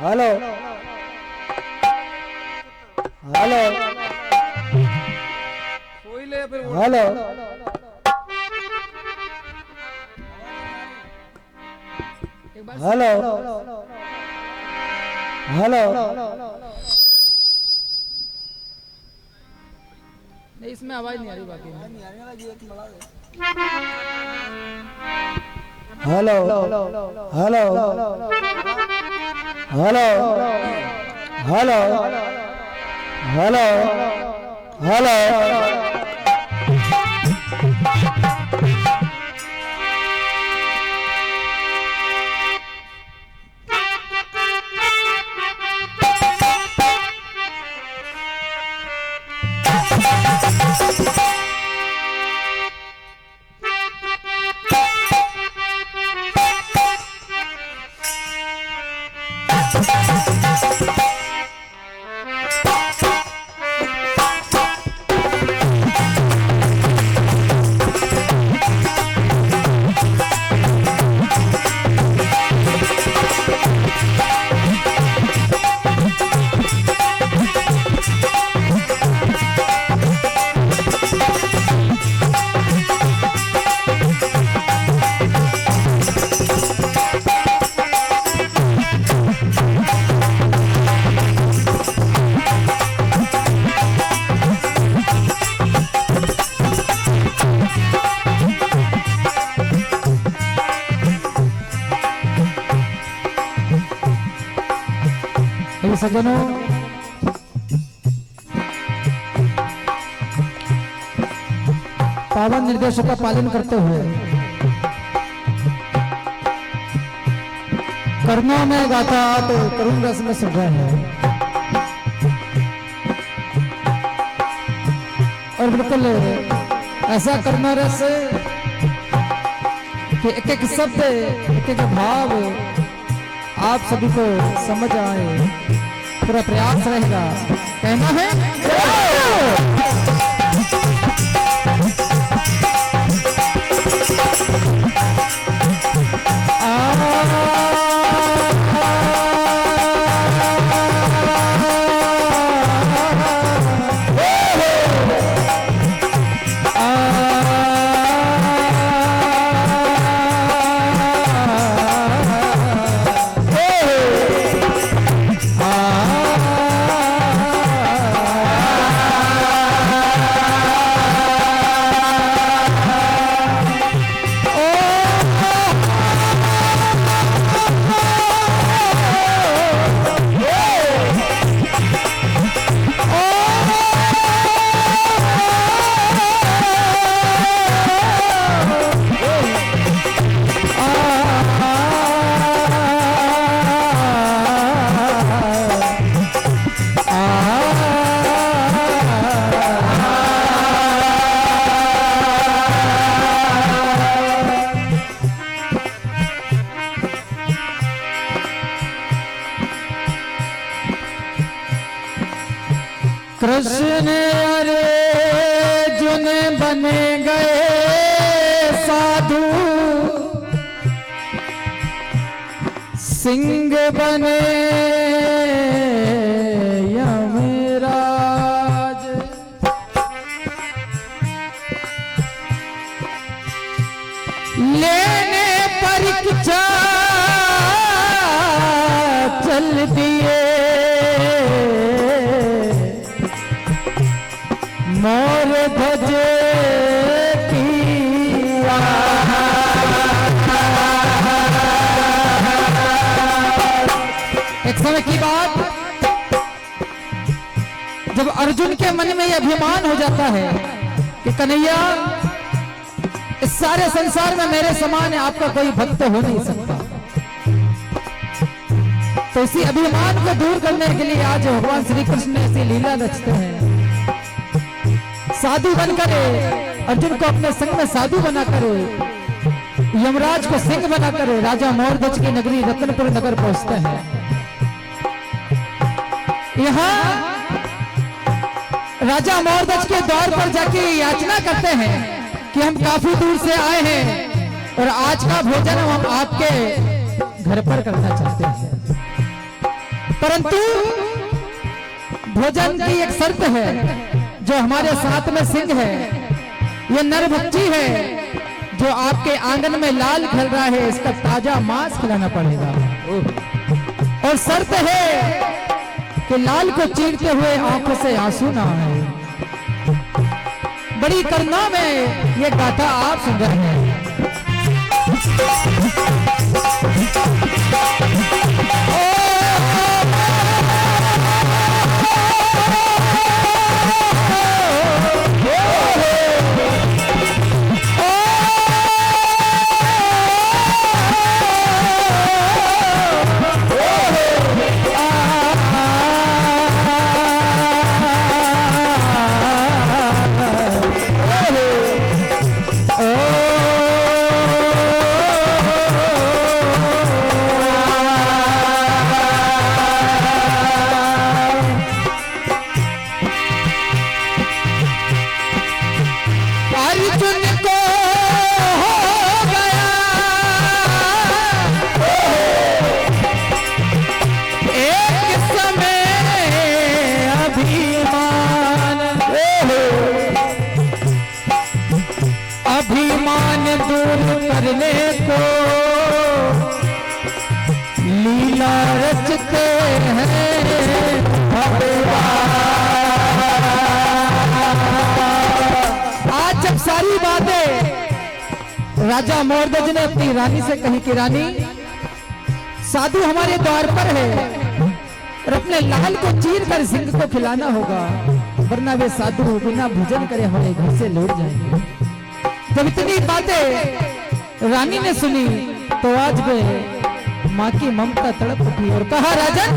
Hello hello hello hello hello नहीं, इसमें आवाज नहीं आ रही बाकी में। Hello hello hello hello hello hello सज्जनों, पावन निर्देशों का पालन करते हुए कर्णों में गाथा तो करुण रस में सुन रहे हैं और बिल्कुल ऐसा कर्णा रस कि एक एक शब्द एक एक भाव आप सभी को समझ आए, पूरा प्रयास रहेगा। कहना है कृष्ण अर्जुन बने गए साधु, सिंह बने यमराज। लेने परीक्षा चल दिए, मोर ध्वज की एक समय की बात, जब अर्जुन के मन में यह अभिमान हो जाता है कि कन्हैया इस सारे संसार में मेरे समान आपका कोई भक्त हो नहीं सकता, तो इसी अभिमान को दूर करने के लिए आज भगवान श्री कृष्ण ऐसी लीला रचते हैं। साधु बनकर अर्जुन को अपने संग में साधु बनाकर यमराज को सिंह बनाकर राजा मोरध्वज की नगरी रत्नपुर नगर पहुंचते हैं। यहाँ राजा मोरध्वज के द्वार पर जाके याचना करते हैं कि हम काफी दूर से आए हैं और आज का भोजन हम आपके घर पर करना चाहते हैं। परंतु भोजन की एक शर्त है। जो हमारे साथ में सिंह है, ये नर बच्ची है जो आपके आंगन में लाल खेल रहा है, इसका ताजा मांस खिलाना पड़ेगा। और शर्त है कि लाल को चीरते हुए आंखों से आंसू ना आए। बड़ी करुणा में ये गाथा आप सुन रहे हैं। अभिमान दूर करने को लीला रचते हैं आज जब सारी बातें राजा मोरध्वज ने अपनी रानी से कही कि रानी, साधु हमारे द्वार पर है और अपने लाल को चीर कर सिंह को खिलाना होगा, वरना वे साधु बिना भोजन करे हमारे घर से लौट जाएंगे। जब इतनी बातें रानी ने सुनी तो आज वे माँ की ममता तड़प उठी और कहा, राजन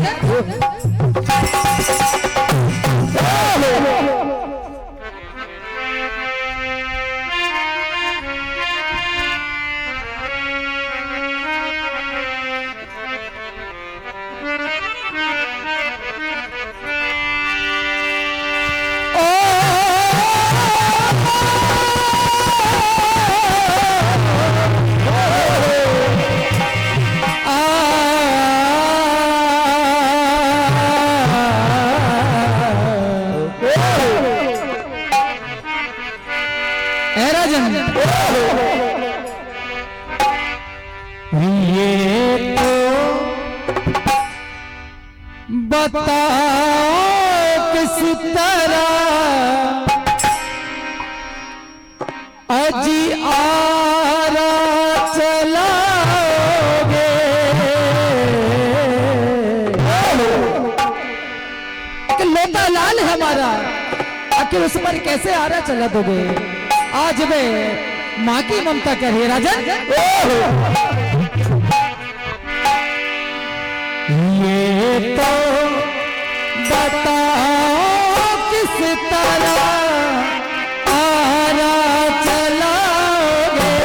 ये तो बताओ किस तरह अजी आरा चलाओगे, कि लोटा लाल है हमारा, आखिर उस पर कैसे आरा चला दोगे। आज वे माँ की ममता कर रही है राजन। ये तो बताओ किस तरह आरा चलाओगे,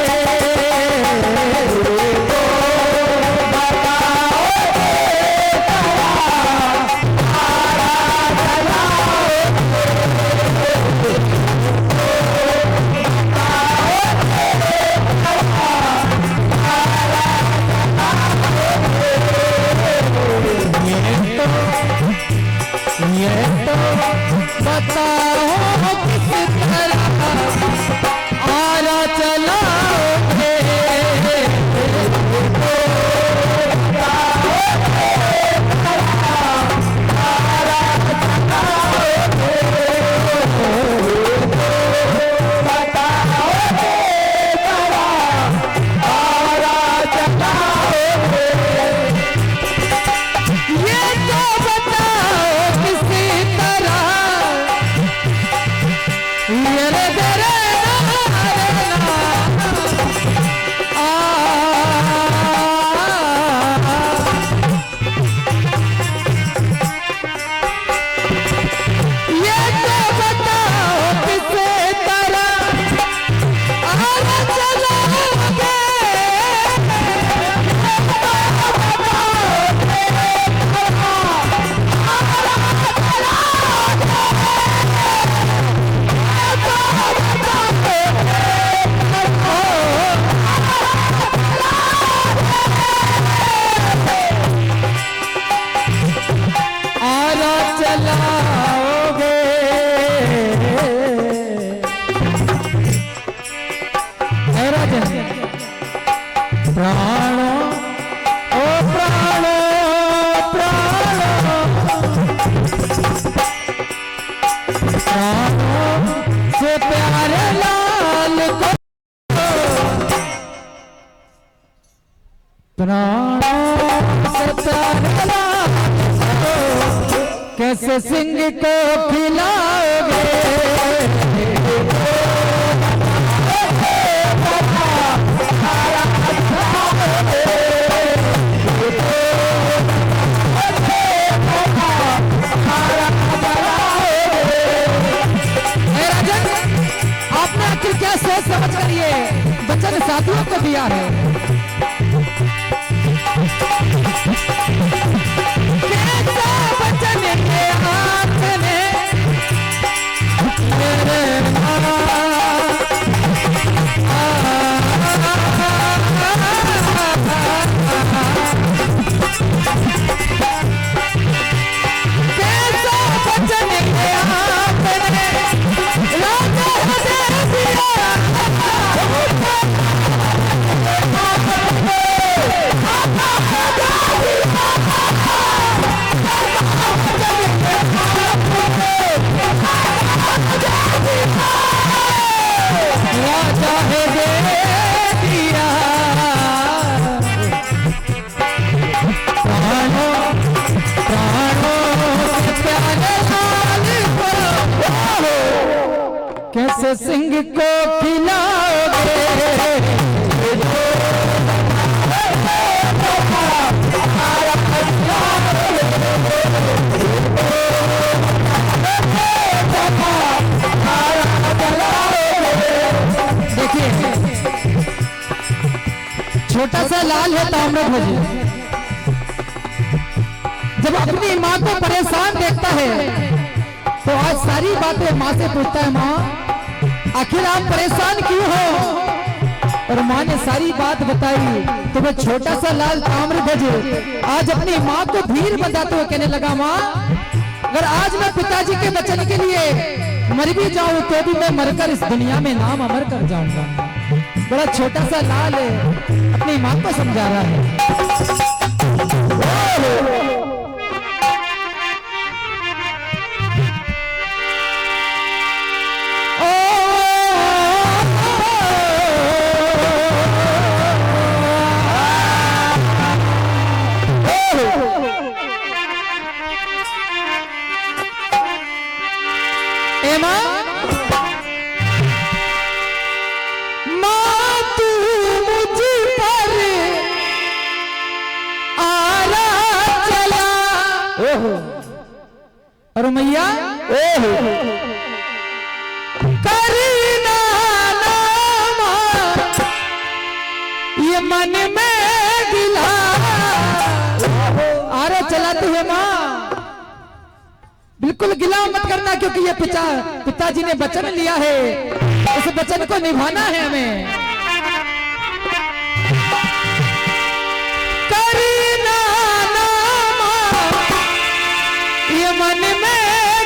कैसे सिंह को खिलाओगे आपने आखिर क्या सोच समझ कर ये वचन साथियों को दिया है। कैसा वचन के हाथ में मेरे कैसा वचन के हाथ में राजा कैसे सिंह को खिलाओगे देखिए छोटा सा लाल है ताम्रध्वज, जब अपनी माँ को परेशान देखता है तो आज सारी बातें माँ से पूछता है, माँ आखिर आप परेशान क्यों हो? और माँ ने सारी बात बताई तो वह छोटा सा लाल ताम्रध्वज आज अपनी माँ को धीर बंधाते हुए कहने लगा, माँ अगर आज मैं पिताजी के वचन के लिए मर भी जाऊं तो भी मैं मरकर इस दुनिया में नाम अमर कर जाऊंगा। बड़ा छोटा सा लाल है अपनी माँ को समझा रहा है। और मैया करीना नामा ये मन में गिला आरा चलाती है माँ, बिल्कुल गिला मत करना क्योंकि ये पिताजी ने वचन लिया है, उस वचन को निभाना है हमें। करीना नामा ये मन में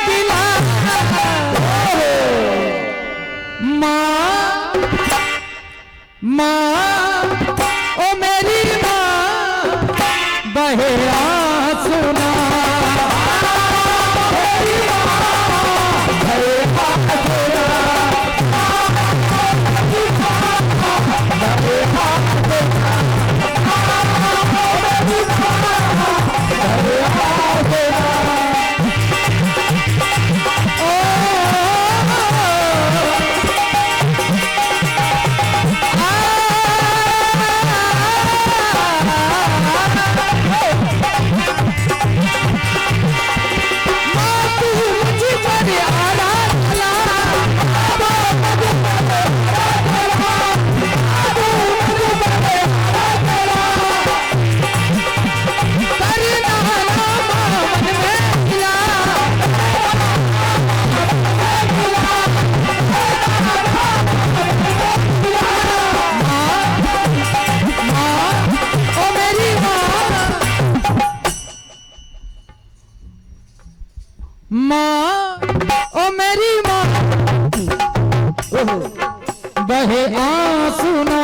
गिला माँ माँ ओ मेरी माँ बहे आंसुना माँ ओ मेरी माँ बहे आंसुना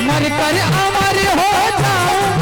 मर कर अमर हो जाऊं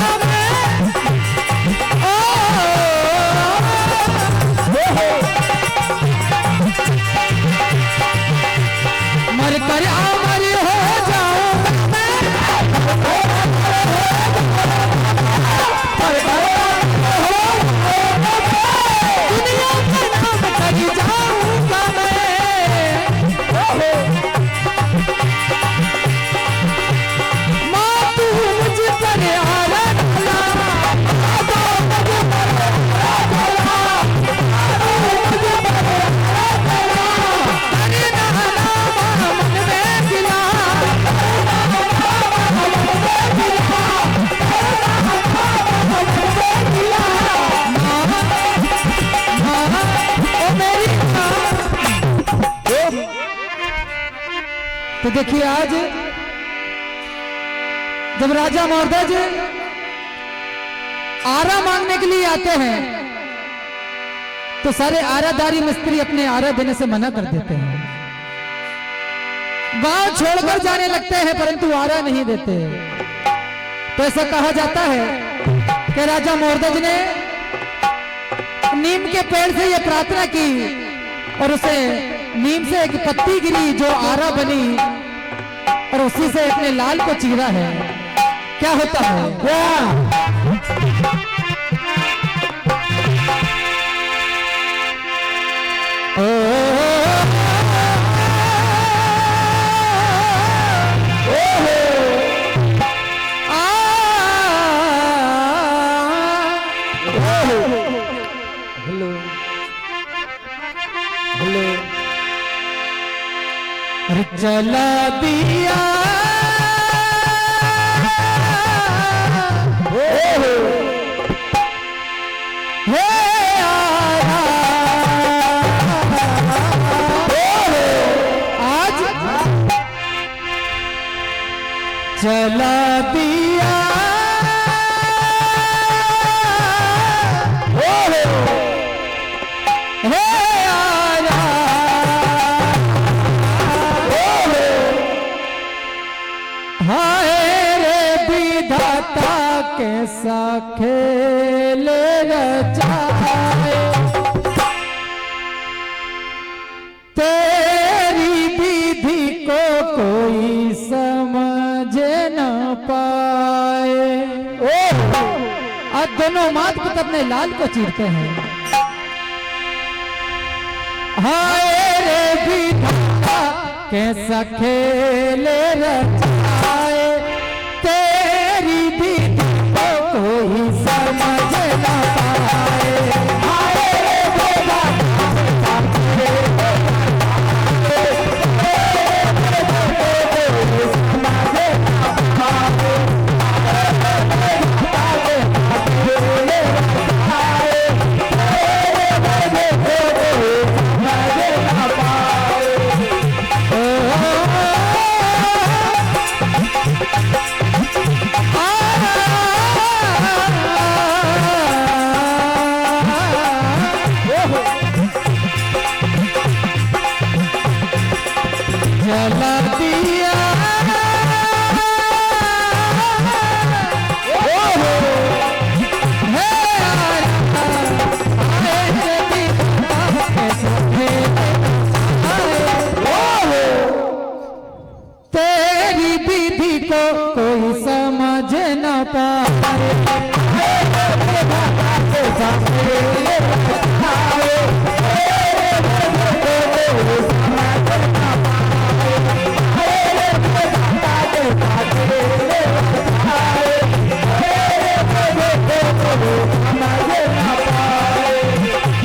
देखिए आज जब राजा मोरध्वज आरा मांगने के लिए आते हैं तो सारे आराधारी मिस्त्री अपने आरा देने से मना कर देते हैं, गांव छोड़कर जाने लगते हैं, परंतु आरा नहीं देते। तो ऐसा कहा जाता है कि राजा मोरध्वज ने नीम के पेड़ से यह प्रार्थना की और उसे नीम से एक पत्ती गिरी जो आरा बनी और उसी से अपने लाल को चीरा है। क्या होता है? जला दिया हे आज जला दिया कैसा खेल रचाए तेरी विधि को कोई समझ न पाए। आज दोनों मात पिता अपने लाल को चीरते हैं। हाय रे विधाता कैसा खेल रचाए तेरी विधि कोई समझ न पाए। हाय रे विधाता जला दिया तेरी विधि को कोई समझ न पाए।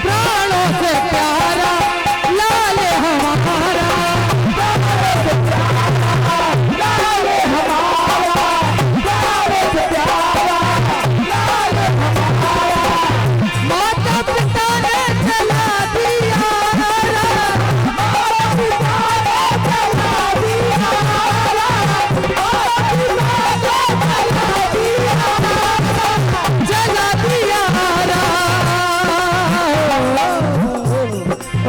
प्राणों से प्यारा लाल हमारा, लाल हमारा, प्राणों से प्यारा लाल हमारा, माता पिता ने जला दिया, माता पिता ने जला दिया, जला दिया।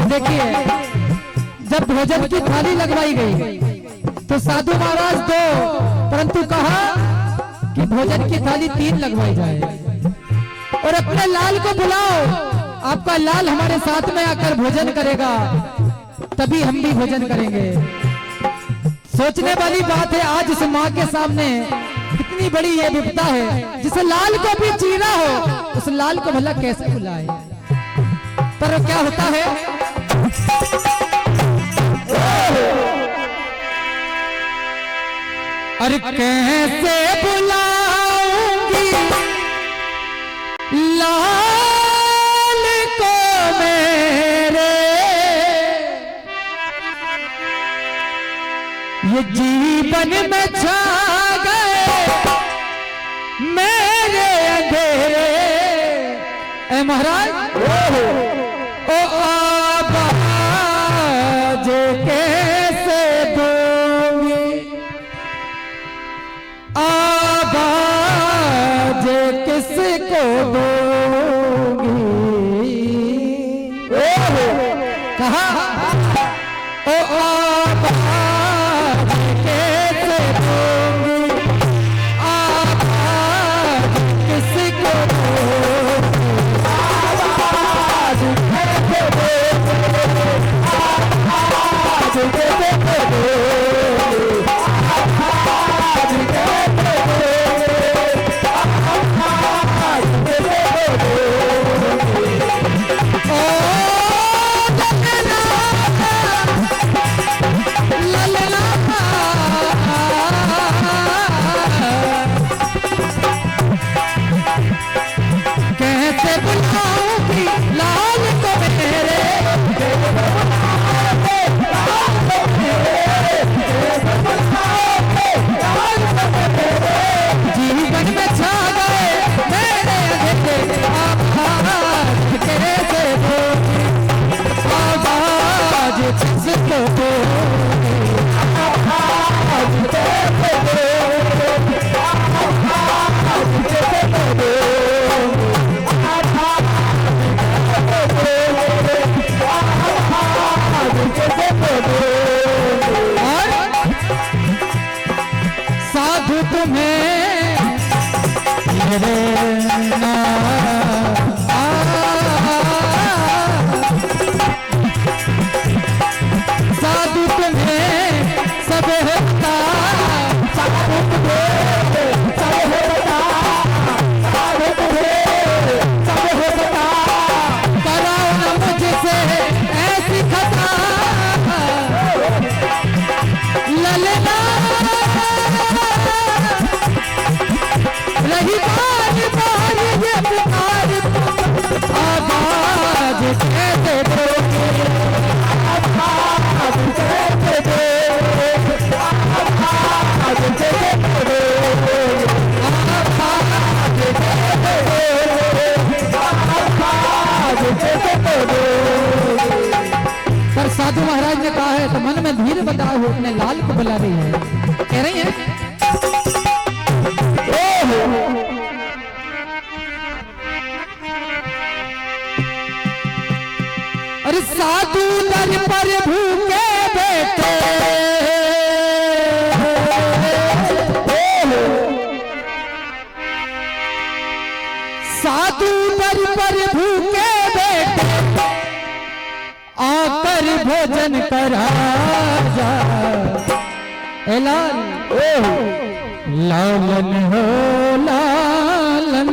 देखिए जब भोजन की थाली लगवाई गई तो साधु महाराज दो, परंतु कहा कि भोजन की थाली 3 लगवाई जाए और अपने लाल को बुलाओ, आपका लाल हमारे साथ में आकर भोजन करेगा तभी हम भी भोजन करेंगे। सोचने वाली बात है आज उस माँ के सामने कितनी बड़ी ये विपदा है, जिस लाल को भी चीरा हो उस लाल को भला कैसे बुलाए। पर क्या होता है अरे कैसे बुलाऊंगी लाल को मेरे, ये जीवन में छा गए मेरे अंधेरे। ए महाराज ओ आवाज कैसे दूंगी को दूंगी। कहा ओ आवाज कैसे दूंगी, आवाज किसको दूंगी, आवाज कैसे दूंगी, आवाज कैसे दूंगी, आवाज कैसे कैसे बुलाऊंगी लाल को मेरे, जीवन में छा गए मेरे अंधेरे, आवाज कैसे दूंगी, आवाज किसको दूंगी, आवाज कैसे दूंगी, आवाज कैसे दूंगी, साधु तुम्हें मेरे साधु तुम्हें सब होता, साधु तुम्हें सब होता, साधु तुम्हें सब होता, कराओ न मुझसे ऐसी खता, ललना रही बार बार ये पुकार, आवाज कैसे दोगे, आवाज कैसे दोगे, आवाज कैसे दोगे, आवाज कैसे दोगे, आवाज कैसे दोगे। पर साधु महाराज ने कहा है तो मन में धीरे बताए हो, अपने लाल को बुला रही है, कह रही है अरे साधु दर पर भूखे बैठे, साधु दर पर भूखे बैठे, आकर भोजन करा जा, लाल लालन हो लालन,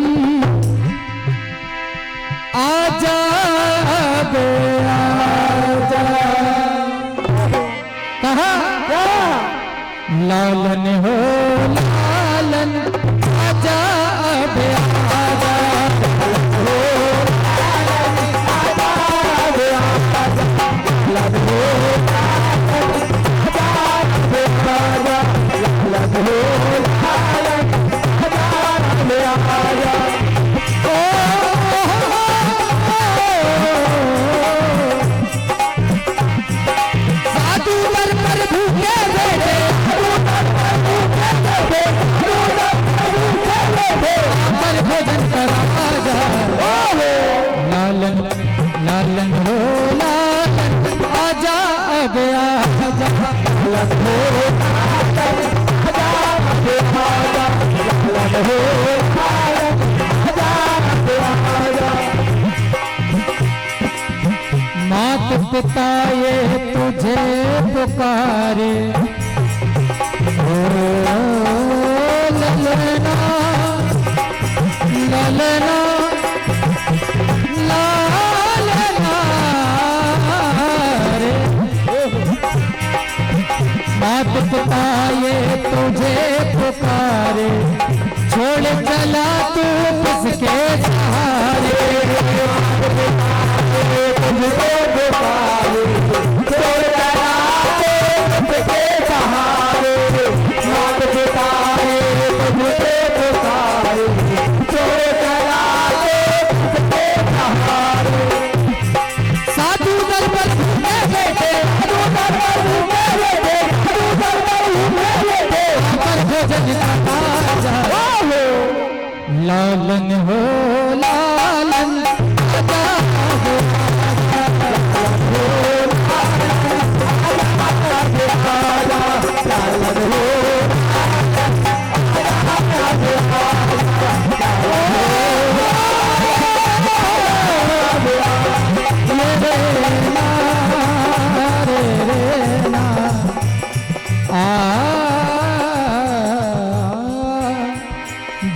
आजा बे आजा, कहा लालन हो लालन, आजा बे आजा, हो आजा बे आजा, लालन हो साधु दर पर भूखे बैठे, पर भोजन करा जा, लालन लालन हो लालन, आजा अब आजा, लालन हो लालन, आजा अब आजा, लालन हो लालन, आजा अब आजा। मात पिता ये तुझे पुकारे, ओ ललना ललना लालना रे, मात पिता ये तुझे पुकारे, छोड़ चला तू किसके सहारे, तुझको पुकारे, छोड़ चला तू किसके सहारे, मात पिता ये तुझे पुकारे, छोड़ चला तू किसके सहारे। साधु दर पर भूखे बैठे, साधु दर पर भूखे बैठे, साधु दर पर भूखे बैठे, पर भोजन का ताजा, लालन हो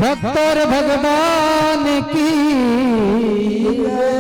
भक्त और भगवान की जय।